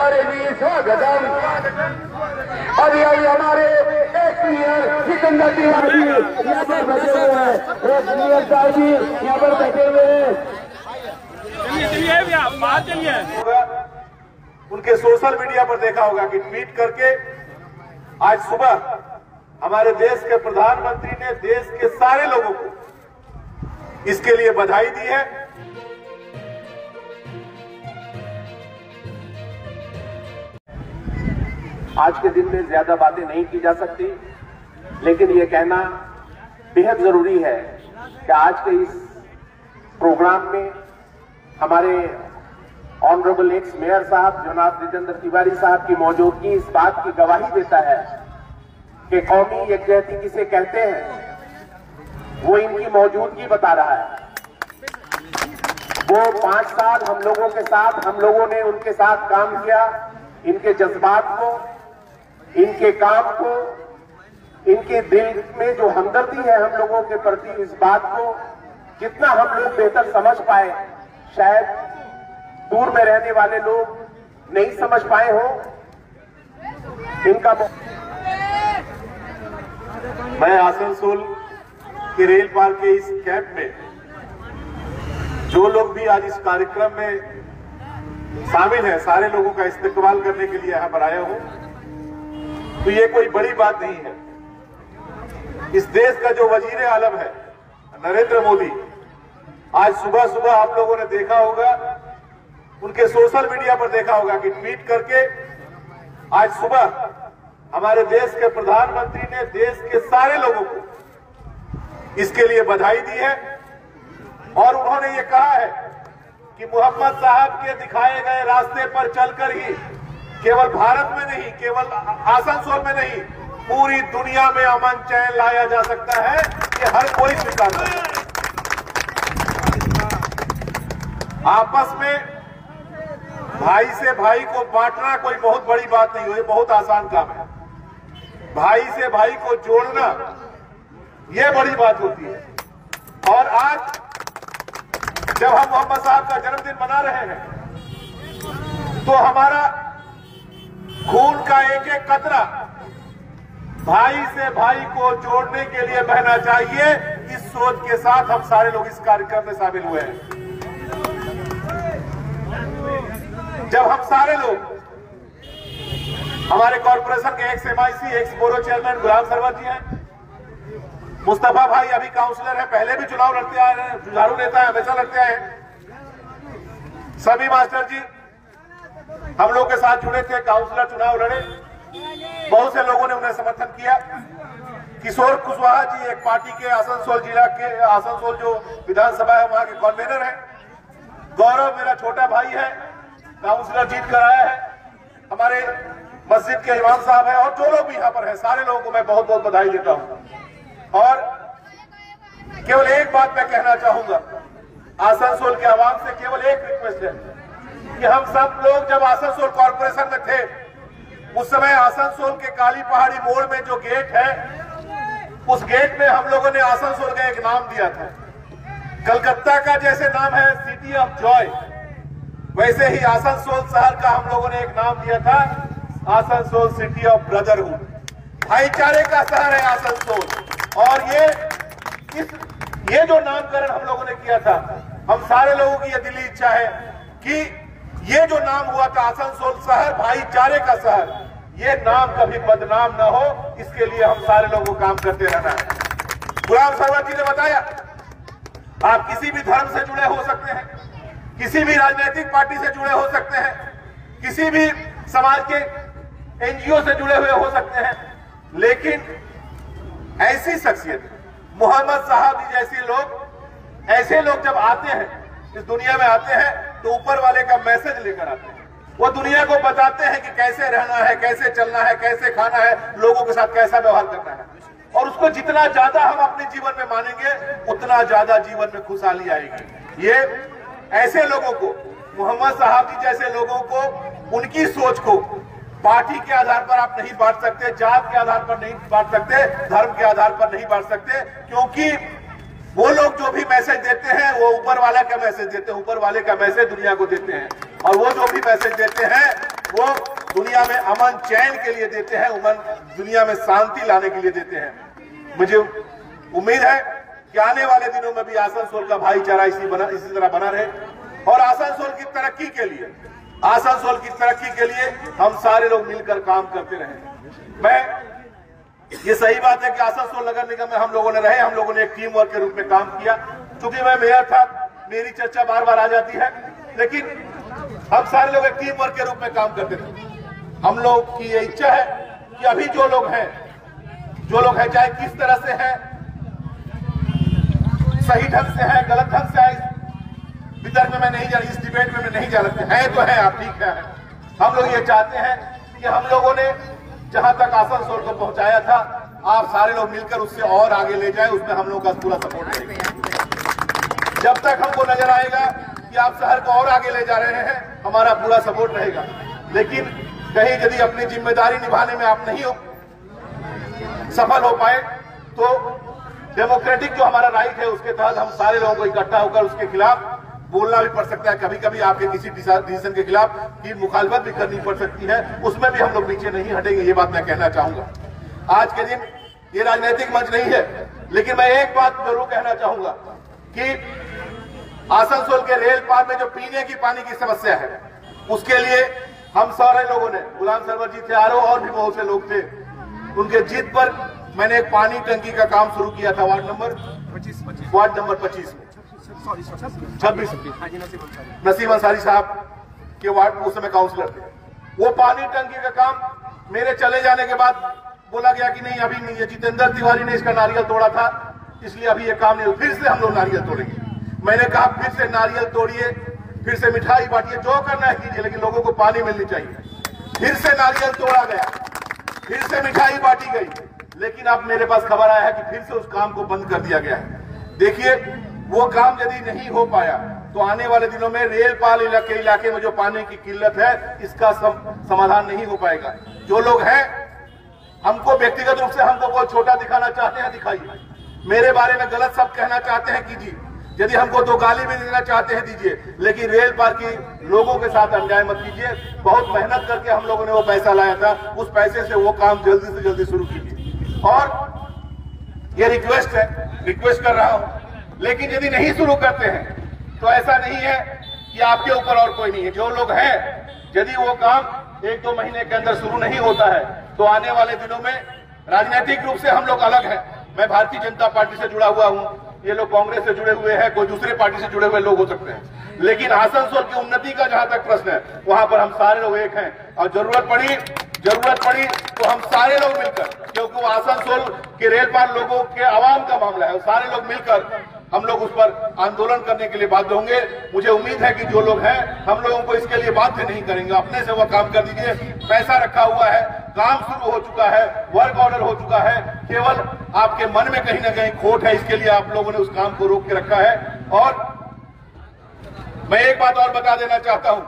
हमारे लिए स्वागतम। अभी अभी हमारे एक सिकंदर तिवारी यहाँ पर बैठे हुए हैं, एक मेयर साहब जी यहाँ पर बैठे हुए हैं। चलिए भैया बाहर चलिए। उनके सोशल मीडिया पर देखा होगा कि ट्वीट करके आज सुबह हमारे देश के प्रधानमंत्री ने देश के सारे लोगों को इसके लिए बधाई दी है। आज के दिन में ज्यादा बातें नहीं की जा सकती, लेकिन ये कहना बेहद जरूरी है कि आज के इस प्रोग्राम में हमारे ऑनरेबल एक्स मेयर साहब जनाब जितेंद्र तिवारी साहब की मौजूदगी इस बात की गवाही देता है कि कौमी यकजहती किसे कहते हैं वो इनकी मौजूदगी बता रहा है। वो 5 साल हम लोगों के साथ, हम लोगों ने उनके साथ काम किया। इनके जज्बात को, इनके काम को, इनके दिल में जो हमदर्दी है हम लोगों के प्रति, इस बात को जितना हम लोग बेहतर समझ पाए, शायद दूर में रहने वाले लोग नहीं समझ पाए हो। इनका मैं आसनसोल के रेल पार्क के इस कैंप में जो लोग भी आज इस कार्यक्रम में शामिल हैं, सारे लोगों का इस्तेकबाल करने के लिए यहां पर आया हूं। तो ये कोई बड़ी बात नहीं है। इस देश का जो वजीर आलम है नरेंद्र मोदी, आज सुबह सुबह आप लोगों ने देखा होगा, उनके सोशल मीडिया पर देखा होगा कि ट्वीट करके आज सुबह हमारे देश के प्रधानमंत्री ने देश के सारे लोगों को इसके लिए बधाई दी है। और उन्होंने ये कहा है कि मोहम्मद साहब के दिखाए गए रास्ते पर चलकर ही केवल भारत में नहीं, केवल आसनसोल में नहीं, पूरी दुनिया में अमन चैन लाया जा सकता है। ये हर कोई स्वीकार करता है। आपस में भाई से भाई को बांटना कोई बहुत बड़ी बात नहीं है, बहुत आसान काम है। भाई से भाई को जोड़ना यह बड़ी बात होती है। और आज जब हम मोहम्मद साहब का जन्मदिन मना रहे हैं तो हमारा खून का एक एक कतरा भाई से भाई को जोड़ने के लिए बहना चाहिए। इस सोच के साथ हम सारे लोग इस कार्यक्रम में शामिल हुए हैं। जब हम सारे लोग, हमारे कॉर्पोरेशन के ex MIC, ex borough chairman Ghulam Sarwar ji हैं, मुस्तफा भाई अभी काउंसलर है, पहले भी चुनाव लड़ते आए हैं, जुझारू नेता है, हमेशा लड़ते आए हैं। सभी मास्टर जी हम लोग के साथ जुड़े थे, काउंसलर चुनाव लड़े, बहुत से लोगों ने उन्हें समर्थन किया। किशोर कुशवाहा जी एक पार्टी के आसनसोल जिला के, आसनसोल जो विधानसभा है वहां के कन्वीनर है। गौरव मेरा छोटा भाई है, काउंसलर जीत कर आया है। हमारे मस्जिद के इमाम साहब है, और जो लोग भी यहाँ पर हैं, सारे लोगों को मैं बहुत बहुत बधाई देता हूँ। और केवल एक बात मैं कहना चाहूंगा, आसनसोल के आवाम से केवल एक रिक्वेस्ट है कि हम सब लोग जब आसनसोल कॉर्पोरेशन में थे, उस समय आसनसोल के काली पहाड़ी मोड़ में जो गेट है, उस गेट में हम लोगों ने आसनसोल का एक नाम दिया था। कलकत्ता का जैसे नाम है सिटी ऑफ जॉय, वैसे ही आसनसोल शहर का हम लोगों ने एक नाम दिया था, आसनसोल सिटी ऑफ ब्रदरहुड। भाईचारे का शहर है आसनसोल। और ये जो नामकरण हम लोगों ने किया था, हम सारे लोगों की यह दिली इच्छा है कि ये जो नाम हुआ था आसनसोल शहर भाईचारे का शहर, ये नाम कभी बदनाम ना हो, इसके लिए हम सारे लोगों को काम करते रहना है। गुलाम सरवर जी ने बताया, आप किसी भी धर्म से जुड़े हो सकते हैं, किसी भी राजनीतिक पार्टी से जुड़े हो सकते हैं, किसी भी समाज के NGO से जुड़े हुए हो सकते हैं, लेकिन ऐसी शख्सियत मोहम्मद साहब जी जैसे लोग, ऐसे लोग जब आते हैं, इस दुनिया में आते हैं, तो ऊपर वाले का मैसेज लेकर आते हैं। वो दुनिया को बताते हैं कि कैसे रहना है, कैसे चलना है, कैसे खाना है, लोगों के साथ कैसा व्यवहार करना है। और उसको जितना ज्यादा हम अपने जीवन में मानेंगे, उतना ज्यादा जीवन में खुशहाली आएगी। ये ऐसे लोगों को, मोहम्मद साहब जी जैसे लोगों को, उनकी सोच को पार्टी के आधार पर आप नहीं बांट सकते, जात के आधार पर नहीं बांट सकते, धर्म के आधार पर नहीं बांट सकते, क्योंकि वो लोग जो भी मैसेज देते हैं वो ऊपर वाला का मैसेज देते हैं, ऊपर वाले का मैसेज दुनिया को देते हैं। और वो जो भी मैसेज देते हैं वो दुनिया में अमन चैन के लिए देते हैं, दुनिया में शांति लाने के लिए देते हैं। मुझे उम्मीद है कि आने वाले दिनों में भी आसनसोल का भाईचारा इसी तरह बना रहे और आसनसोल की तरक्की के लिए हम सारे लोग मिलकर काम करते रहे। ये सही बात है कि आसनसोल नगर निगम में हम लोगों ने एक टीम वर्क के रूप में काम किया। चूंकि मैं मेयर था, मेरी चर्चा बार बार आ जाती है, लेकिन हम सारे लोग एक टीम वर्क के रूप में काम करते थे। हम लोग की ये इच्छा है कि अभी जो लोग हैं चाहे किस तरह से हैं, सही ढंग से है, गलत ढंग से है, वितर्क में मैं नहीं जा, इस डिबेट में मैं नहीं जा सकते हैं तो है, आप ठीक है। हम लोग ये चाहते हैं कि हम लोगों ने जहां तक आसनसोल को पहुंचाया था, आप सारे लोग मिलकर उससे और आगे ले जाए, उसमें हम लोगों का पूरा सपोर्ट रहेगा। जब तक हमको नजर आएगा कि आप शहर को और आगे ले जा रहे हैं, हमारा पूरा सपोर्ट रहेगा। लेकिन कहीं यदि अपनी जिम्मेदारी निभाने में आप नहीं सफल हो पाए तो डेमोक्रेटिक जो हमारा राइट है उसके तहत हम सारे लोगों को इकट्ठा होकर उसके खिलाफ बोलना भी पड़ सकता है। कभी कभी आपके किसी डिसीजन के खिलाफ की मुखालफत भी करनी पड़ सकती है, उसमें भी हम लोग पीछे नहीं हटेंगे। ये बात मैं कहना चाहूंगा। आज के दिन ये राजनीतिक मंच नहीं है, लेकिन मैं एक बात जरूर कहना चाहूंगा कि आसनसोल के रेल पार में जो पीने की पानी की समस्या है, उसके लिए हम सारे लोगों ने, गुलाम सरवर जी थे, आरओ और भी बहुत से लोग थे, उनके जिद पर मैंने एक पानी टंकी का काम शुरू किया था वार्ड नंबर 25 में, 26 नसीम अंसारी साहब के वार्ड, उस समय काउंसलर थे। वो पानी टंकी का काम मेरे चले जाने के बाद बोला गया कि नहीं, अभी नहीं, जितेंद्र तिवारी ने इसका नारियल तोड़ा था, इसलिए अभी ये काम नहीं, फिर से हम लोग नारियल तोड़ेंगे। मैंने कहा फिर से नारियल तोड़िए, फिर से मिठाई बांटिए, जो करना है कीजिए, लेकिन लोगों को पानी मिलनी चाहिए। फिर से नारियल तोड़ा गया, फिर से मिठाई बांटी गई, लेकिन अब मेरे पास खबर आया है कि फिर से उस काम को बंद कर दिया गया है। देखिए, वो काम यदि नहीं हो पाया तो आने वाले दिनों में रेल पाल इलाके में जो पानी की किल्लत है, इसका समाधान नहीं हो पाएगा। जो लोग हैं, हमको व्यक्तिगत रूप से हमको कोई छोटा दिखाना चाहते हैं, दिखाइए। मेरे बारे में गलत शब्द कहना चाहते हैं, कीजिए। यदि हमको दो गाली भी देना चाहते हैं, दीजिए, लेकिन रेल पार की लोगों के साथ अन्याय मत कीजिए। बहुत मेहनत करके हम लोगों ने वो पैसा लाया था, उस पैसे से वो काम जल्दी से जल्दी शुरू कीजिए। और ये रिक्वेस्ट कर रहा हूं, लेकिन यदि नहीं शुरू करते हैं तो ऐसा नहीं है कि आपके ऊपर और कोई नहीं है। जो लोग हैं, यदि वो काम 1-2 महीने के अंदर शुरू नहीं होता है तो आने वाले दिनों में राजनीतिक रूप से हम लोग अलग हैं। मैं भारतीय जनता पार्टी से जुड़ा हुआ हूं, ये लोग कांग्रेस से जुड़े हुए हैं, कोई दूसरे पार्टी से जुड़े हुए लोग हो सकते हैं, लेकिन आसनसोल की उन्नति का जहां तक प्रश्न है, वहां पर हम सारे लोग एक हैं। और जरूरत पड़ी तो हम सारे लोग मिलकर, क्योंकि वो आसनसोल के रेल पार लोगों के आवाम का मामला है, सारे लोग मिलकर हम लोग उस पर आंदोलन करने के लिए बाध्य होंगे। मुझे उम्मीद है कि जो लोग हैं, हम लोगों को इसके लिए बाध्य नहीं करेंगे। अपने से वो काम कर दीजिए। पैसा रखा हुआ है, काम शुरू हो चुका है, वर्क ऑर्डर हो चुका है, केवल आपके मन में कहीं ना कहीं खोट है, इसके लिए आप लोगों ने उस काम को रोक के रखा है। और मैं एक बात और बता देना चाहता हूं